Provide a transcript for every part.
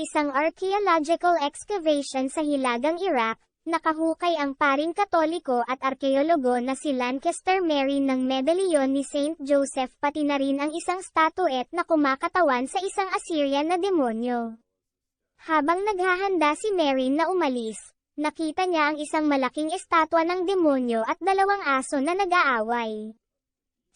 isang archaeological excavation sa Hilagang Iraq, nakahukay ang paring Katoliko at arkeologo na si Lancaster Mary ng medalyon ni Saint Joseph pati na rin ang isang statuette na kumakatawan sa isang Assyrian na demonyo. Habang naghahanda si Mary na umalis, nakita niya ang isang malaking estatwa ng demonyo at dalawang aso na nag-aaway.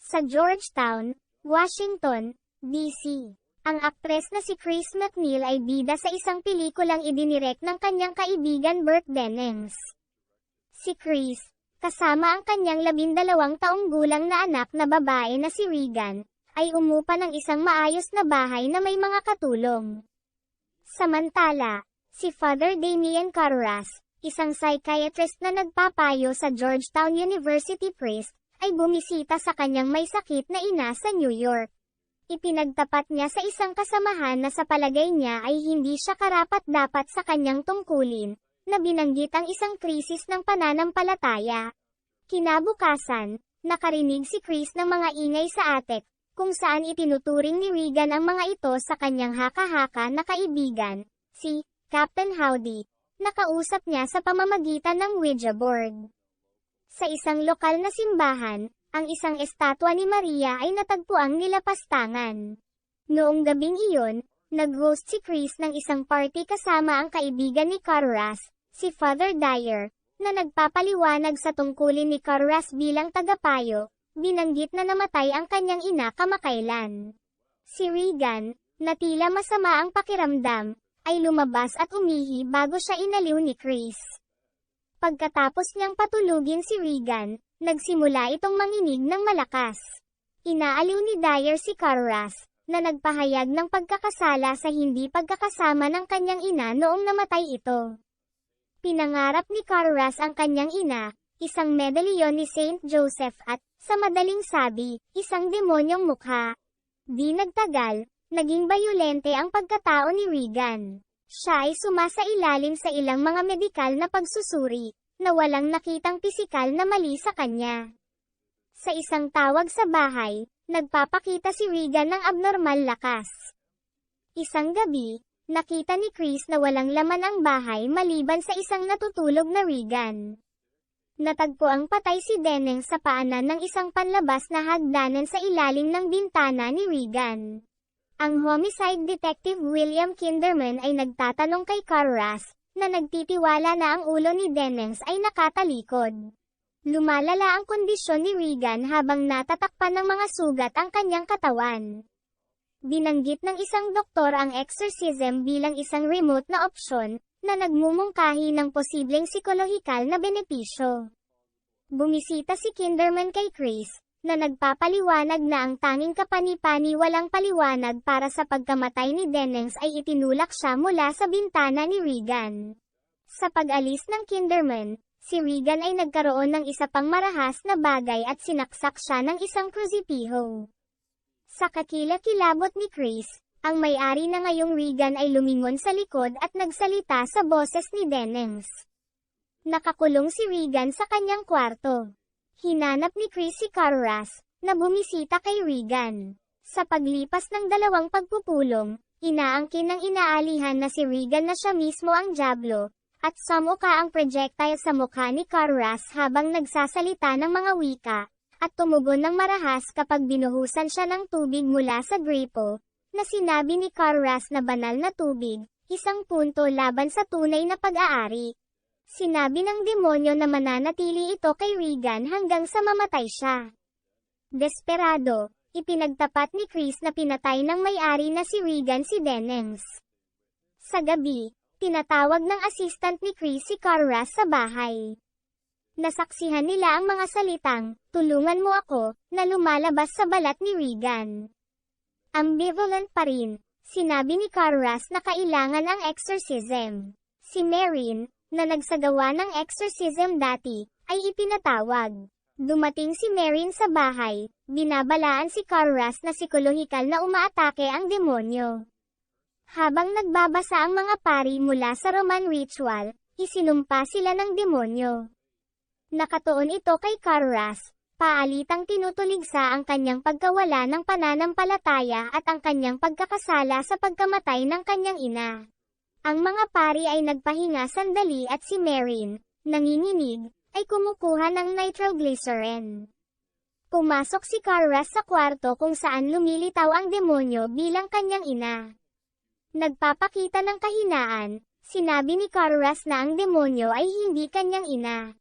Sa Georgetown, Washington, D.C. Ang aktres na si Chris McNeil ay bida sa isang pelikulang idinirek ng kanyang kaibigan Burt Dennings. Si Chris, kasama ang kanyang 12 taong gulang na anak na babae na si Regan, ay umupa ng isang maayos na bahay na may mga katulong. Samantala, si Father Damien Carras, isang psychiatrist na nagpapayo sa Georgetown University Press, ay bumisita sa kanyang may sakit na ina sa New York. Ipinagtapat niya sa isang kasamahan na sa palagay niya ay hindi siya karapat-dapat sa kanyang tungkulin, na binanggit ang isang krisis ng pananampalataya. Kinabukasan, nakarinig si Chris ng mga ingay sa attic, kung saan itinuturing ni Regan ang mga ito sa kanyang haka-haka na kaibigan, si Captain Howdy, na kausap niya sa pamamagitan ng Ouija board. Sa isang lokal na simbahan, ang isang estatwa ni Maria ay natagpuang nilapastangan. Noong gabing iyon, nag-host si Chris ng isang party kasama ang kaibigan ni Carras, si Father Dyer, na nagpapaliwanag sa tungkulin ni Carras bilang tagapayo, binanggit na namatay ang kanyang ina kamakailan. Si Regan, na tila masama ang pakiramdam, ay lumabas at umihi bago siya inaliw ni Chris. Pagkatapos niyang patulugin si Regan, nagsimula itong manginig ng malakas. Inaaliw ni Dyer si Carras, na nagpahayag ng pagkakasala sa hindi pagkakasama ng kanyang ina noong namatay ito. Pinangarap ni Carras ang kanyang ina, isang medalyon ni Saint Joseph at, sa madaling sabi, isang demonyong mukha. Di nagtagal, naging bayolente ang pagkatao ni Regan. Siya ay sumasailalim sa ilang mga medikal na pagsusuri, na walang nakitang pisikal na mali sa kanya. Sa isang tawag sa bahay, nagpapakita si Regan ng abnormal lakas. Isang gabi, nakita ni Chris na walang laman ang bahay maliban sa isang natutulog na Regan. Natagpo ang patay si Dennings sa paanan ng isang panlabas na hagdanan sa ilalim ng bintana ni Regan. Ang homicide detective William Kinderman ay nagtatanong kay Carras, na nagtitiwala na ang ulo ni Dennings ay nakatalikod. Lumalala ang kondisyon ni Regan habang natatakpan ng mga sugat ang kanyang katawan. Binanggit ng isang doktor ang exorcism bilang isang remote na opsyon, na nagmumungkahi ng posibleng psikolohikal na benepisyo. Bumisita si Kinderman kay Chris, na nagpapaliwanag na ang tanging kapani-paniwalang paliwanag para sa pagkamatay ni Dennings ay itinulak siya mula sa bintana ni Regan. Sa pag-alis ng Kinderman, si Regan ay nagkaroon ng isa pang marahas na bagay at sinaksak siya ng isang krusipiho. Sa kakilakilabot ni Chris, ang may-ari na ngayong Regan ay lumingon sa likod at nagsalita sa boses ni Dennings. Nakakulong si Regan sa kanyang kwarto. Hinanap ni Chris si Carras, na bumisita kay Regan. Sa paglipas ng 2 pagpupulong, inaangkin ng inaalihan na si Regan na siya mismo ang dyablo, at sumuka ang projectile sa mukha ni Carras habang nagsasalita ng mga wika, at tumugon ng marahas kapag binuhusan siya ng tubig mula sa gripo, na sinabi ni Carras na banal na tubig, isang punto laban sa tunay na pag-aari. Sinabi ng demonyo na mananatili ito kay Regan hanggang sa mamatay siya. Desperado, ipinagtapat ni Chris na pinatay ng may-ari na si Regan si Dennings. Sa gabi, tinatawag ng assistant ni Chris si Carras sa bahay. Nasaksihan nila ang mga salitang, "Tulungan mo ako," na lumalabas sa balat ni Regan. Ambivalent pa rin, sinabi ni Carras na kailangan ang exorcism. Si Marin, na nagsagawa ng exorcism dati, ay ipinatawag. Dumating si Marin sa bahay, binabalaan si Carras na psikolohikal na umaatake ang demonyo. Habang nagbabasa ang mga pari mula sa Roman ritual, isinumpa sila ng demonyo. Nakatuon ito kay Carras, paalitang tinutuligsa ang kanyang pagkawala ng pananampalataya at ang kanyang pagkakasala sa pagkamatay ng kanyang ina. Ang mga pari ay nagpahinga sandali at si Marin, nanginginig, ay kumukuha ng nitroglycerin. Pumasok si Carras sa kwarto kung saan lumilitaw ang demonyo bilang kanyang ina. Nagpapakita ng kahinaan, sinabi ni Carras na ang demonyo ay hindi kanyang ina.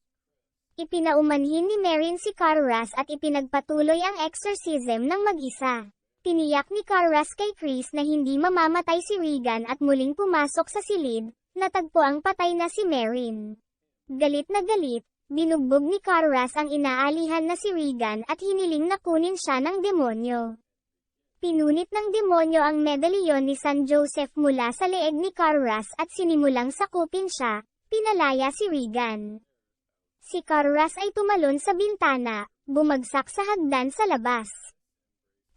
Ipinaumanhin ni Marin si Carras at ipinagpatuloy ang exorcism ng mag-isa. Tiniyak ni Carras kay Chris na hindi mamamatay si Regan at muling pumasok sa silid, natagpo ang patay na si Marin. Galit na galit, binugbog ni Carras ang inaalihan na si Regan at hiniling na kunin siya ng demonyo. Pinunit ng demonyo ang medalyon ni San Joseph mula sa leeg ni Carras at sinimulang sakupin siya, pinalaya si Regan. Si Carras ay tumalon sa bintana, bumagsak sa hagdan sa labas.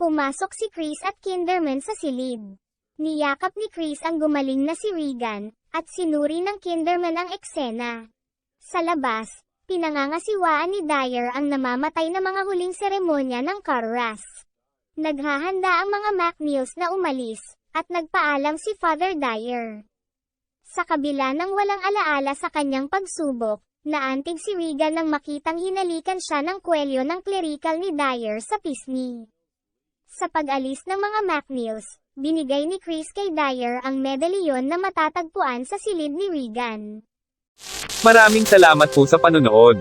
Pumasok si Chris at Kinderman sa silid. Niyakap ni Chris ang gumaling na si Regan, at sinuri ng Kinderman ang eksena. Sa labas, pinangangasiwaan ni Dyer ang namamatay na mga huling seremonya ng Carras. Naghahanda ang mga McNeils na umalis, at nagpaalam si Father Dyer. Sa kabila ng walang alaala sa kanyang pagsubok, naantig si Regan nang makitang hinalikan siya ng kwelyo ng clerical ni Dyer sa pisngi. Sa pag-alis ng mga McNeils, binigay ni Chris kay Dyer ang medalyon na matatagpuan sa silid ni Regan. Maraming salamat po sa panonood.